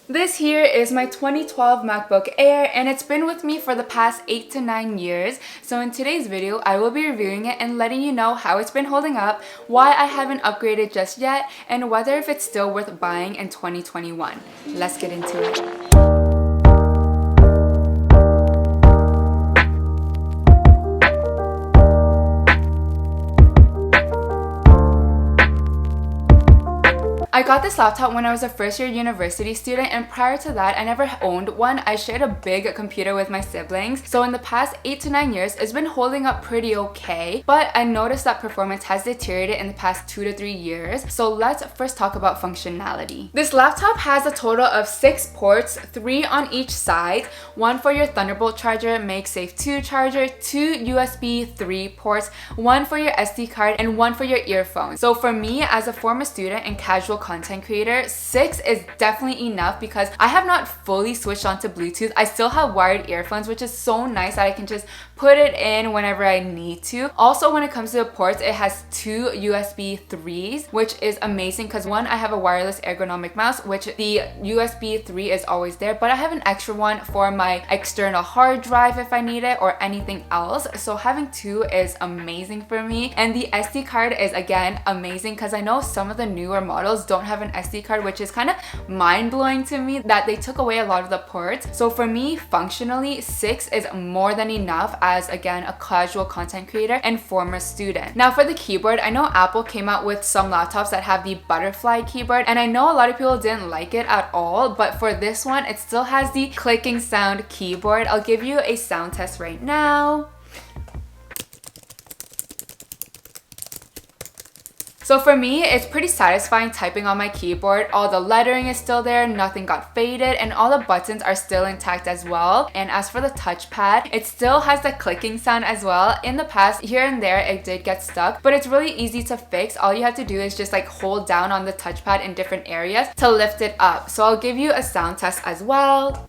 This here is my 2012 MacBook Air and it's been with me for the past 8 to 9 years. So in today's video, I will be reviewing it and letting you know how it's been holding up, why I haven't upgraded just yet, and whether if it's still worth buying in 2021. Let's get into it. I got this laptop when I was a first-year university student, and prior to that I never owned one. I shared a big computer with my siblings, so in the past 8 to 9 years it's been holding up pretty okay, but I noticed that performance has deteriorated in the past 2 to 3 years. So let's first talk about functionality. This laptop has a total of 6 ports, 3 on each side, 1 for your Thunderbolt charger, MagSafe 2 charger, 2 USB 3 ports, 1 for your SD card, and 1 for your earphones. So for me, as a former student and casual content creator, 6 is definitely enough because I have not fully switched onto Bluetooth. I still have wired earphones, which is so nice that I can just put it in whenever I need to. Also, when it comes to the ports, it has 2 USB 3s, which is amazing because one, I have a wireless ergonomic mouse, which the USB 3 is always there, but I have an extra one for my external hard drive if I need it or anything else. So having 2 is amazing for me. And the SD card is again amazing because I know some of the newer models don't have an SD card, which is kind of mind-blowing to me that they took away a lot of the ports. So for me, functionally, 6 is more than enough as, again, a casual content creator and former student. Now for the keyboard, I know Apple came out with some laptops that have the butterfly keyboard, and I know a lot of people didn't like it at all, but for this one, it still has the clicking sound keyboard. I'll give you a sound test right now. So for me, it's pretty satisfying typing on my keyboard. All the lettering is still there, nothing got faded, and all the buttons are still intact as well. And as for the touchpad, it still has the clicking sound as well. In the past, here and there, it did get stuck, but it's really easy to fix. All you have to do is just like hold down on the touchpad in different areas to lift it up. So I'll give you a sound test as well.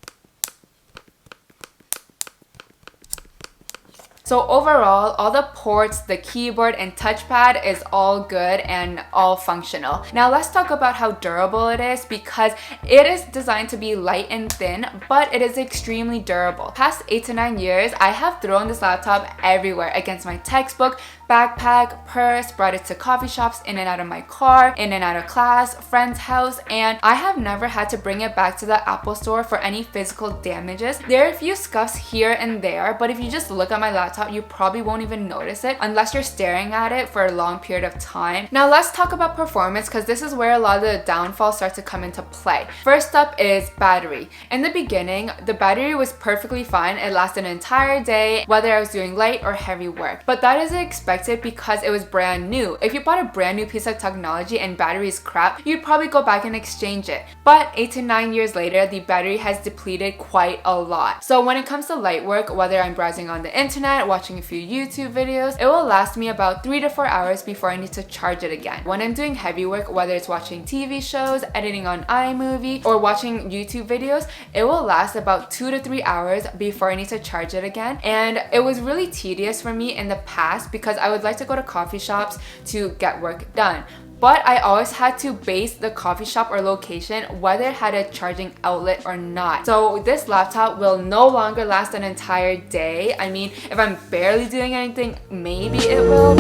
So overall, all the ports, the keyboard, and touchpad is all good and all functional. Now let's talk about how durable it is, because it is designed to be light and thin, but it is extremely durable. Past 8 to 9 years, I have thrown this laptop everywhere, against my textbook, backpack, purse, brought it to coffee shops, in and out of my car, in and out of class, friend's house, and I have never had to bring it back to the Apple store for any physical damages. There are a few scuffs here and there, but if you just look at my laptop, you probably won't even notice it unless you're staring at it for a long period of time. Now let's talk about performance, because this is where a lot of the downfalls start to come into play. First up is battery. In the beginning, the battery was perfectly fine. It lasted an entire day, whether I was doing light or heavy work. But that is expected because it was brand new. If you bought a brand new piece of technology and battery is crap, you'd probably go back and exchange it. But 8 to 9 years later, the battery has depleted quite a lot. So when it comes to light work, whether I'm browsing on the internet, watching a few YouTube videos, it will last me about 3 to 4 hours before I need to charge it again. When I'm doing heavy work, whether it's watching TV shows, editing on iMovie, or watching YouTube videos, it will last about 2 to 3 hours before I need to charge it again. And it was really tedious for me in the past because I would like to go to coffee shops to get work done. But I always had to base the coffee shop or location whether it had a charging outlet or not. So this laptop will no longer last an entire day. I mean, if I'm barely doing anything, maybe it will.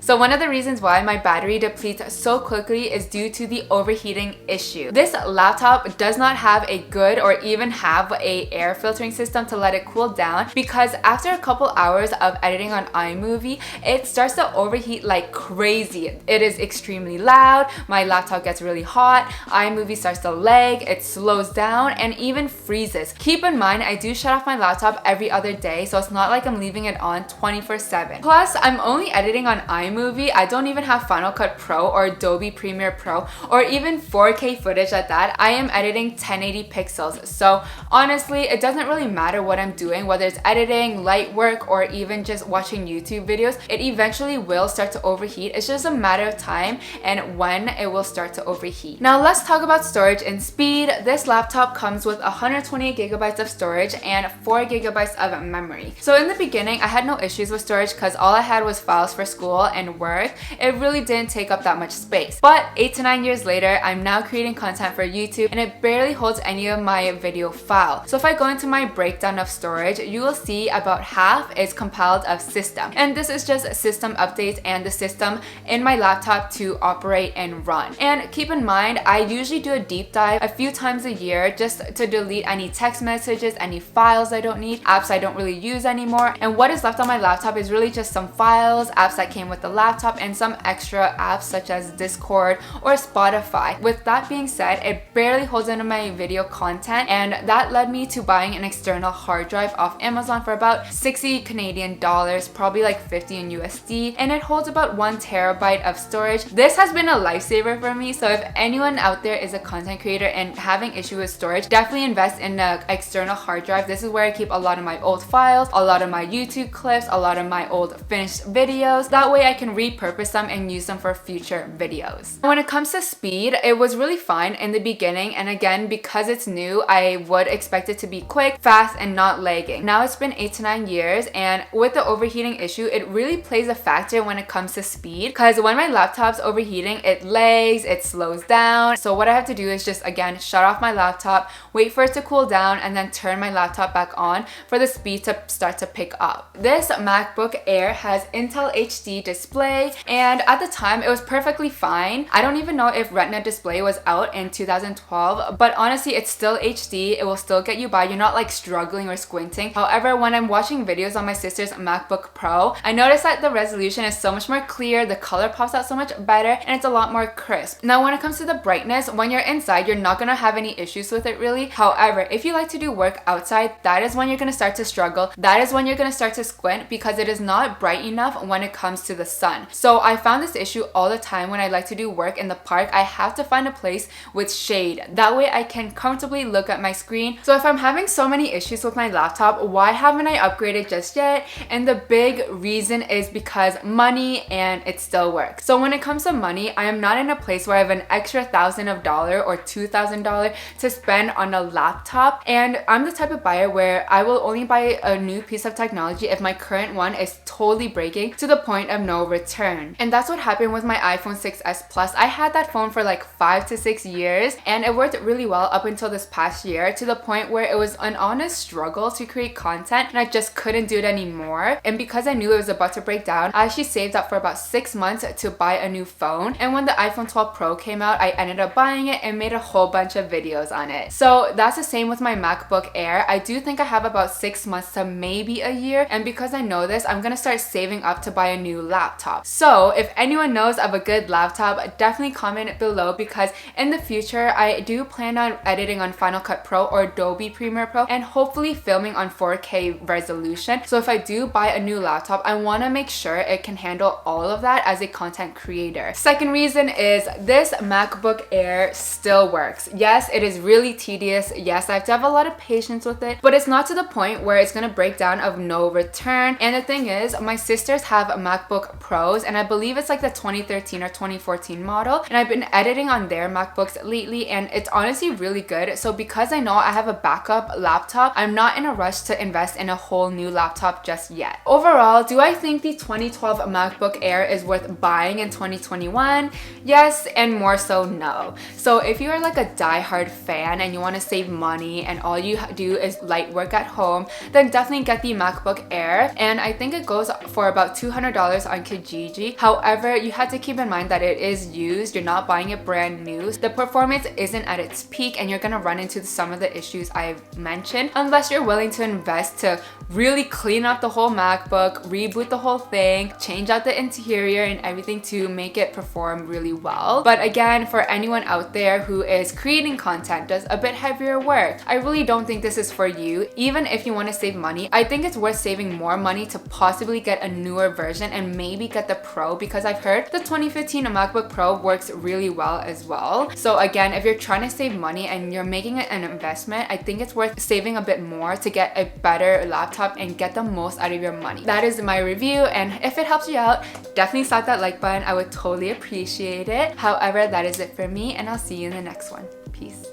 So one of the reasons why my battery depletes so quickly is due to the overheating issue. This laptop does not have a good or even have a air filtering system to let it cool down, because after a couple hours of editing on iMovie, it starts to overheat like crazy. It is extremely loud, my laptop gets really hot, iMovie starts to lag, it slows down, and even freezes. Keep in mind, I do shut off my laptop every other day, so it's not like I'm leaving it on 24/7. Plus, I'm only editing on iMovie iMovie. I don't even have Final Cut Pro or Adobe Premiere Pro or even 4K footage at that. I am editing 1080 pixels. So honestly, it doesn't really matter what I'm doing, whether it's editing, light work, or even just watching YouTube videos. It eventually will start to overheat. It's just a matter of time and when it will start to overheat. Now let's talk about storage and speed. This laptop comes with 128 gigabytes of storage and 4 gigabytes of memory. So in the beginning, I had no issues with storage because all I had was files for school and work. It really didn't take up that much space. But 8 to 9 years later, I'm now creating content for YouTube and it barely holds any of my video file. So if I go into my breakdown of storage, you will see about half is compiled of system. And this is just system updates and the system in my laptop to operate and run. And keep in mind, I usually do a deep dive a few times a year just to delete any text messages, any files I don't need, apps I don't really use anymore. And what is left on my laptop is really just some files, apps that came with the laptop, and some extra apps such as Discord or Spotify. With that being said, it barely holds into my video content, and that led me to buying an external hard drive off Amazon for about 60 Canadian dollars, probably like 50 in USD, and it holds about 1 terabyte of storage. This has been a lifesaver for me, so if anyone out there is a content creator and having issue with storage, definitely invest in an external hard drive. This is where I keep a lot of my old files, a lot of my YouTube clips, a lot of my old finished videos. That way I can repurpose them and use them for future videos. When it comes to speed, it was really fine in the beginning, and again, because it's new, I would expect it to be quick, fast, and not lagging. Now it's been 8 to 9 years, and with the overheating issue, it really plays a factor when it comes to speed, because when my laptop's overheating, it lags, it slows down. So what I have to do is just, again, shut off my laptop, wait for it to cool down, and then turn my laptop back on for the speed to start to pick up. This MacBook Air has Intel HD display, and at the time, it was perfectly fine. I don't even know if Retina display was out in 2012, but honestly, it's still HD. It will still get you by. You're not like struggling or squinting. However, when I'm watching videos on my sister's MacBook Pro, I noticed that the resolution is so much more clear, the color pops out so much better, and it's a lot more crisp. Now, when it comes to the brightness, when you're inside, you're not gonna have any issues with it really. However, if you like to do work outside, that is when you're gonna start to struggle. That is when you're gonna start to squint because it is not bright enough when it comes to the sun. So I found this issue all the time when I like to do work in the park. I have to find a place with shade. That way I can comfortably look at my screen. So if I'm having so many issues with my laptop, why haven't I upgraded just yet? And the big reason is because money, and it still works. So when it comes to money, I am not in a place where I have an extra $1,000 or $2,000 to spend on a laptop. And I'm the type of buyer where I will only buy a new piece of technology if my current one is totally breaking to the point of no return. And that's what happened with my iPhone 6s Plus. I had that phone for like 5 to 6 years, and it worked really well up until this past year, to the point where it was an honest struggle to create content and I just couldn't do it anymore. And because I knew it was about to break down, I actually saved up for about 6 months to buy a new phone. And when the iPhone 12 Pro came out, I ended up buying it and made a whole bunch of videos on it. So that's the same with my MacBook Air. I do think I have about 6 months to maybe a year, and because I know this, I'm gonna start saving up to buy a new laptop. So if anyone knows of a good laptop, definitely comment below, because in the future I do plan on editing on Final Cut Pro or Adobe Premiere Pro and hopefully filming on 4K resolution. So if I do buy a new laptop, I want to make sure it can handle all of that as a content creator. Second reason is this MacBook Air still works. Yes, it is really tedious. Yes, I have to have a lot of patience with it, but it's not to the point where it's gonna break down of no return. And the thing is, my sisters have MacBook Pros, and I believe it's like the 2013 or 2014 model, and I've been editing on their MacBooks lately, and it's honestly really good. So because I know I have a backup laptop, I'm not in a rush to invest in a whole new laptop just yet. Overall, do I think the 2012 MacBook Air is worth buying in 2021? Yes, and more so no. So if you are like a die-hard fan and you want to save money and all you do is light work at home, then definitely get the MacBook Air, and I think it goes for about $200 on Kijiji. However, you have to keep in mind that it is used. You're not buying it brand new. The performance isn't at its peak, and you're gonna run into some of the issues I've mentioned unless you're willing to invest to really clean up the whole MacBook, reboot the whole thing, change out the interior and everything to make it perform really well. But again, for anyone out there who is creating content, does a bit heavier work, I really don't think this is for you. Even if you want to save money, I think it's worth saving more money to possibly get a newer version and maybe get the Pro, because I've heard the 2015 MacBook Pro works really well as well. So again, if you're trying to save money and you're making it an investment, I think it's worth saving a bit more to get a better laptop and get the most out of your money. That is my review, and if it helps you out, definitely slap that like button. I would totally appreciate it. However, that is it for me, and I'll see you in the next one. Peace.